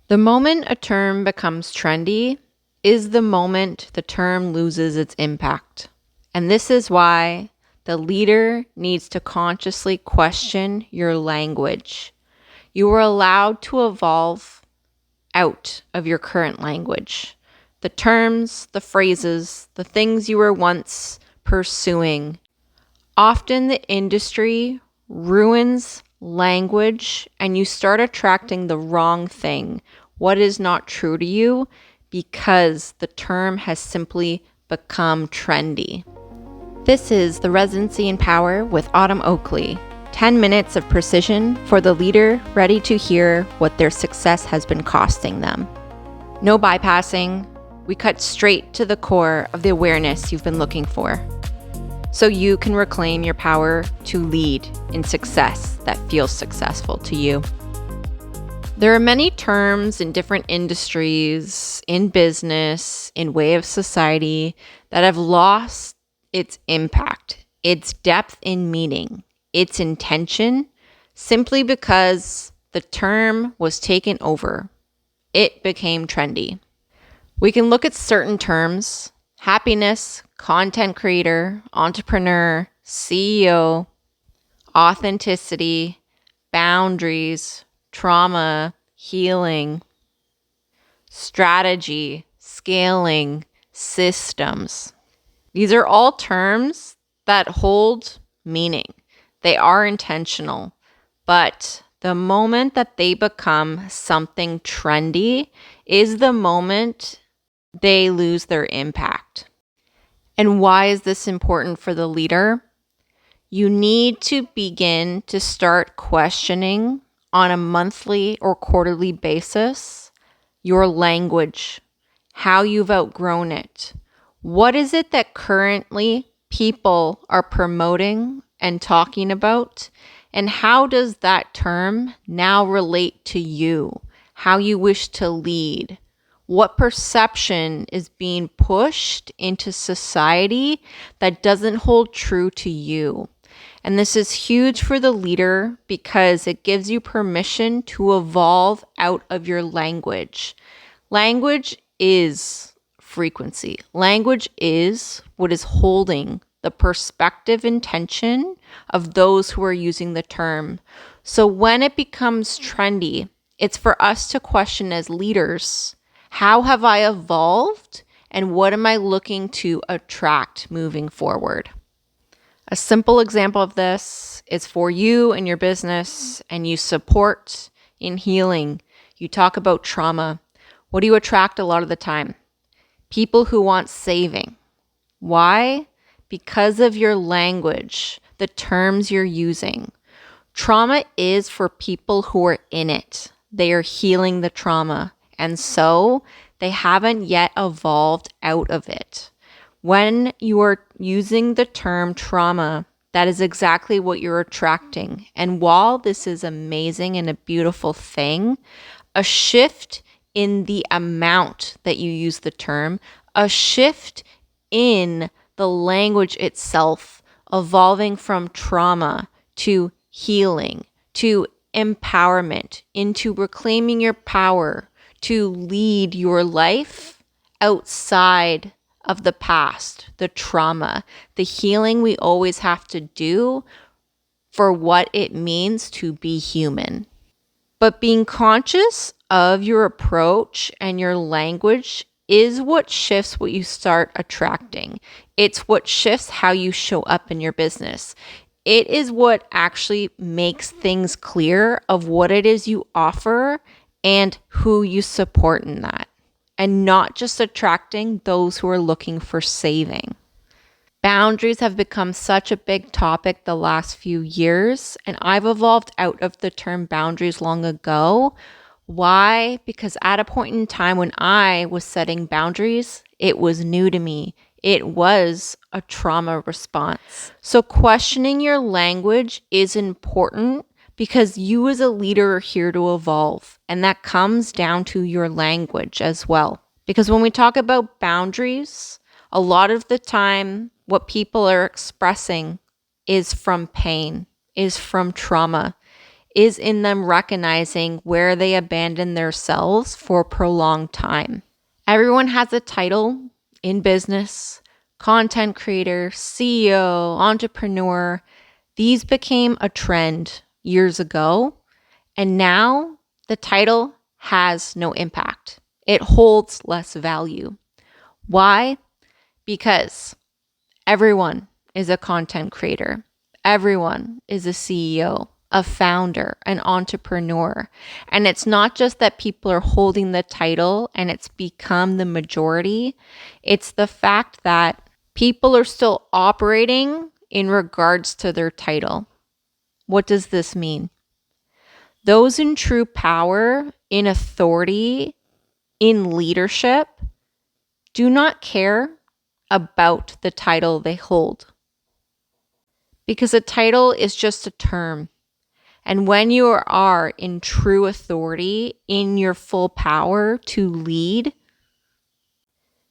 The moment a term becomes trendy is the moment the term loses its impact. And this is why the leader needs to consciously question your language. You are allowed to evolve out of your current language. The terms, the phrases, the things you were once pursuing. Often the industry ruins language and you start attracting the wrong thing, what is not true to you, because the term has simply become trendy. This is the Residency in Power with Autumn Oakley. 10 minutes of precision for the leader ready to hear what their success has been costing them. No bypassing. We cut straight to the core of the awareness you've been looking for, so you can reclaim your power to lead in success that feels successful to you. There are many terms in different industries, in business, in way of society that have lost its impact, its depth in meaning, its intention, simply because the term was taken over. It became trendy. We can look at certain terms: happiness, content creator, entrepreneur, CEO, authenticity, boundaries, trauma, healing, strategy, scaling, systems. These are all terms that hold meaning. They are intentional, but the moment that they become something trendy is the moment they lose their impact. And why is this important for the leader? You need to begin to start questioning on a monthly or quarterly basis your language, how you've outgrown it. What is it that currently people are promoting and talking about? And how does that term now relate to you? How you wish to lead? What perception is being pushed into society that doesn't hold true to you? And this is huge for the leader because it gives you permission to evolve out of your language. Language is frequency. Language is what is holding the perspective intention of those who are using the term. So when it becomes trendy, it's for us to question as leaders, how have I evolved and what am I looking to attract moving forward? A simple example of this is for you and your business, and you support in healing. You talk about trauma. What do you attract a lot of the time? People who want saving. Why? Because of your language, the terms you're using. Trauma is for people who are in it. They are healing the trauma, and so they haven't yet evolved out of it. When you are using the term trauma, that is exactly what you're attracting. And while this is amazing and a beautiful thing, a shift in the amount that you use the term, a shift in the language itself, evolving from trauma to healing, to empowerment, into reclaiming your power to lead your life outside of the past, the trauma, the healing we always have to do for what it means to be human. But being conscious of your approach and your language is what shifts what you start attracting. It's what shifts how you show up in your business. It is what actually makes things clear of what it is you offer and who you support in that, and not just attracting those who are looking for saving. Boundaries have become such a big topic the last few years, and I've evolved out of the term boundaries long ago. Why? Because at a point in time when I was setting boundaries, it was new to me. It was a trauma response. So questioning your language is important because you as a leader are here to evolve, and that comes down to your language as well. Because when we talk about boundaries, a lot of the time what people are expressing is from pain, is from trauma, is in them recognizing where they abandoned themselves for a prolonged time. Everyone has a title in business: content creator, CEO, entrepreneur. These became a trend years ago, and now the title has no impact. It holds less value. Why? Because everyone is a content creator. Everyone is a CEO, a founder, an entrepreneur. And it's not just that people are holding the title and it's become the majority. It's the fact that people are still operating in regards to their title. What does this mean? Those in true power, in authority, in leadership, do not care about the title they hold. Because a title is just a term. And when you are in true authority, in your full power to lead,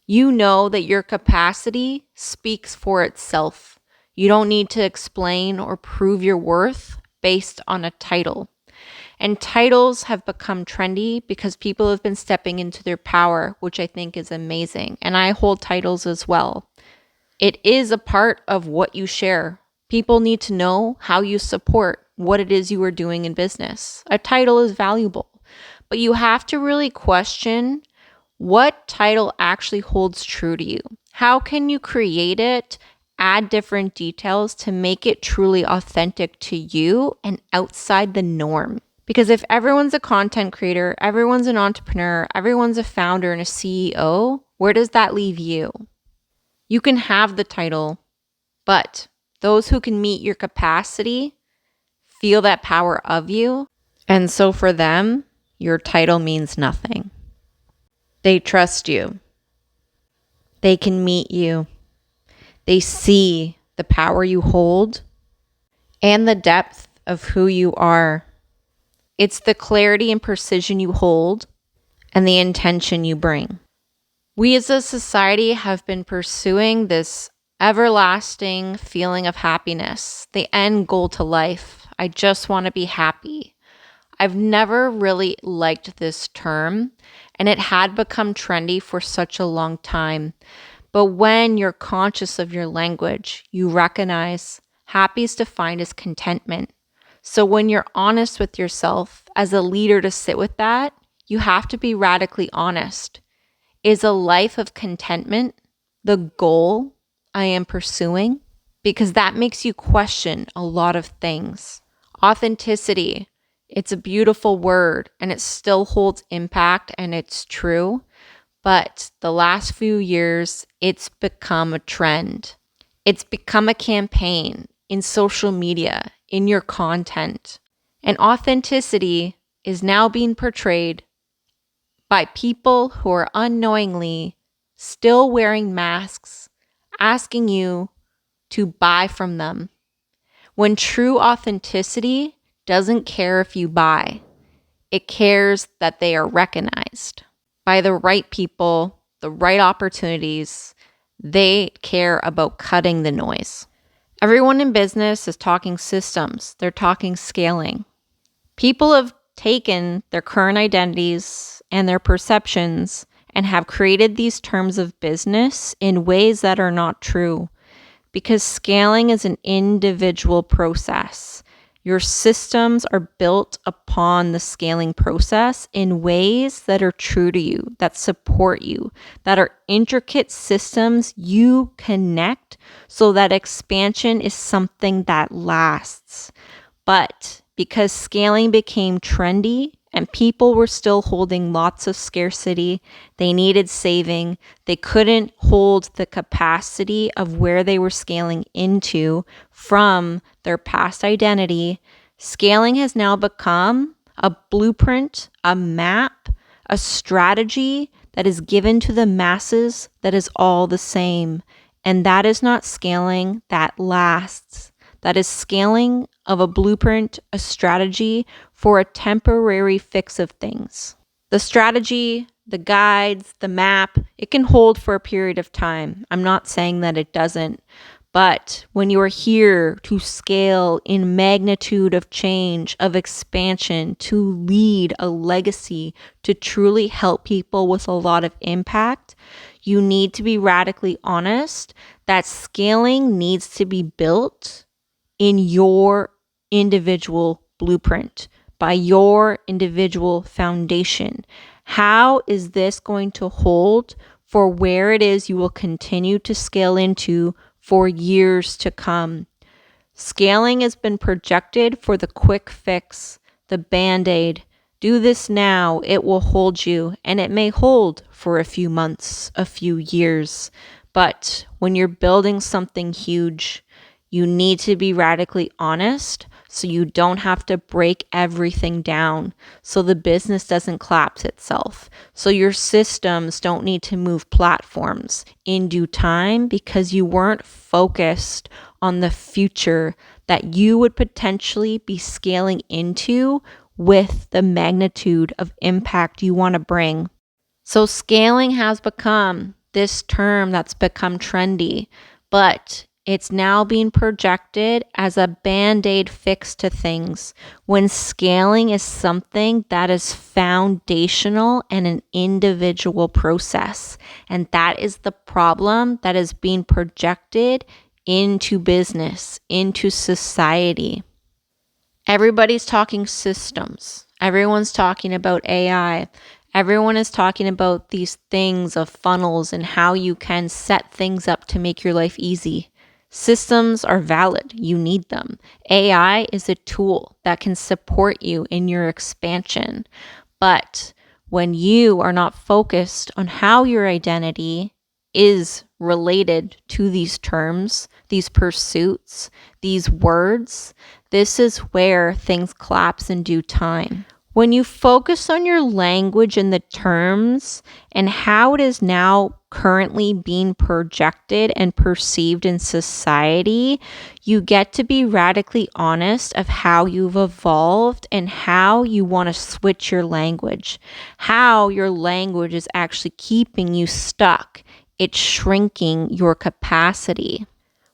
you know that your capacity speaks for itself. You don't need to explain or prove your worth based on a title. And titles have become trendy because people have been stepping into their power, which I think is amazing. And I hold titles as well. It is a part of what you share. People need to know how you support what it is you are doing in business. A title is valuable, but you have to really question what title actually holds true to you. How can you create it, add different details to make it truly authentic to you and outside the norm? Because if everyone's a content creator, everyone's an entrepreneur, everyone's a founder and a CEO, where does that leave you? You can have the title, but those who can meet your capacity feel that power of you. And so for them, your title means nothing. They trust you. They can meet you. They see the power you hold and the depth of who you are. It's the clarity and precision you hold and the intention you bring. We as a society have been pursuing this everlasting feeling of happiness, the end goal to life. I just want to be happy. I've never really liked this term, and it had become trendy for such a long time. But when you're conscious of your language, you recognize happy is defined as contentment. So when you're honest with yourself as a leader to sit with that, you have to be radically honest. Is a life of contentment the goal I am pursuing? Because that makes you question a lot of things. Authenticity, it's a beautiful word and it still holds impact and it's true. But the last few years, it's become a trend. It's become a campaign in social media, in your content. And authenticity is now being portrayed by people who are unknowingly still wearing masks, asking you to buy from them. When true authenticity doesn't care if you buy, it cares that they are recognized by the right people, the right opportunities. They care about cutting the noise. Everyone in business is talking systems. They're talking scaling. People have taken their current identities and their perceptions and have created these terms of business in ways that are not true, because scaling is an individual process. Your systems are built upon the scaling process in ways that are true to you, that support you, that are intricate systems you connect so that expansion is something that lasts. But because scaling became trendy and people were still holding lots of scarcity, they needed saving. They couldn't hold the capacity of where they were scaling into from their past identity. Scaling has now become a blueprint, a map, a strategy that is given to the masses that is all the same. And that is not scaling that lasts. That is scaling of a blueprint, a strategy for a temporary fix of things. The strategy, the guides, the map, it can hold for a period of time. I'm not saying that it doesn't, But when you are here to scale in magnitude of change, of expansion, to lead a legacy, to truly help people with a lot of impact, you need to be radically honest that scaling needs to be built in your individual blueprint, by your individual foundation. How is this going to hold for where it is you will continue to scale into for years to come? Scaling has been projected for the quick fix, the band-aid. Do this now, it will hold you, and it may hold for a few months, a few years. But when you're building something huge, you need to be radically honest so you don't have to break everything down, so the business doesn't collapse itself, so your systems don't need to move platforms in due time because you weren't focused on the future that you would potentially be scaling into with the magnitude of impact you want to bring. So scaling has become this term that's become trendy, but it's now being projected as a band-aid fix to things when scaling is something that is foundational and an individual process. And that is the problem that is being projected into business, into society. Everybody's talking systems. Everyone's talking about AI. Everyone is talking about these things of funnels and how you can set things up to make your life easy. Systems are valid. You need them. AI is a tool that can support you in your expansion. But when you are not focused on how your identity is related to these terms, these pursuits, these words, this is where things collapse in due time. When you focus on your language and the terms and how it is now currently being projected and perceived in society, you get to be radically honest of how you've evolved and how you want to switch your language, how your language is actually keeping you stuck. It's shrinking your capacity.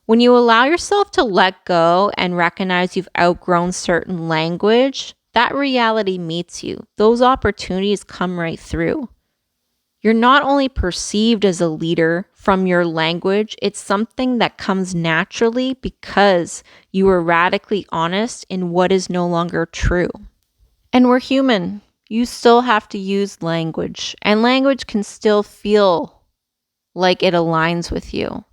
When you allow yourself to let go and recognize you've outgrown certain language, that reality meets you. Those opportunities come right through. You're not only perceived as a leader from your language, it's something that comes naturally because you are radically honest in what is no longer true. And we're human. You still have to use language, and language can still feel like it aligns with you.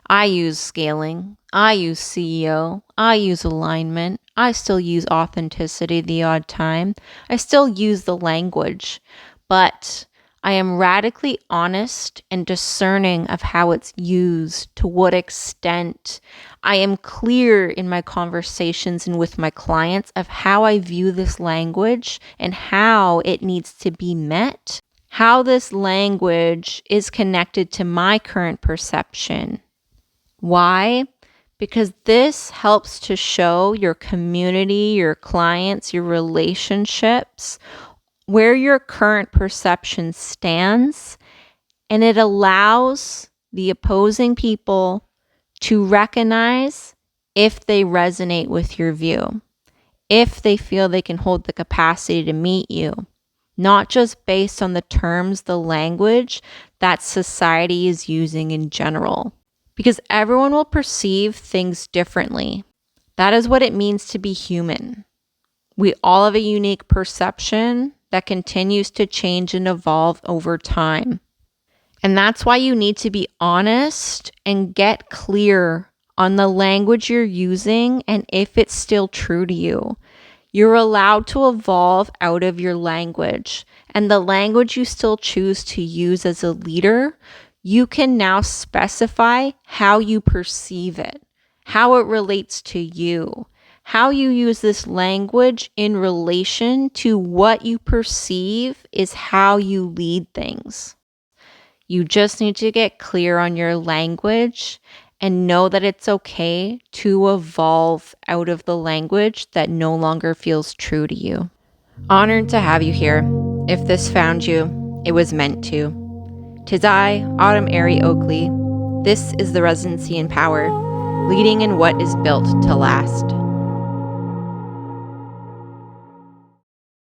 I use scaling. I use CEO. I use alignment. I still use authenticity the odd time. I still use the language, but I am radically honest and discerning of how it's used, to what extent. I am clear in my conversations and with my clients of how I view this language and how it needs to be met, how this language is connected to my current perception. Why? Because this helps to show your community, your clients, your relationships, where your current perception stands, and it allows the opposing people to recognize if they resonate with your view, if they feel they can hold the capacity to meet you, not just based on the terms, the language that society is using in general. Because everyone will perceive things differently. That is what it means to be human. We all have a unique perception that continues to change and evolve over time. And that's why you need to be honest and get clear on the language you're using and if it's still true to you. You're allowed to evolve out of your language, and the language you still choose to use as a leader, you can now specify how you perceive it, how it relates to you, how you use this language in relation to what you perceive is how you lead things. You just need to get clear on your language and know that it's okay to evolve out of the language that no longer feels true to you. Honored to have you here. If this found you, it was meant to. 'Tis I, Autumn Airy Oakley. This is the Residency in Power. leading in what is built to last.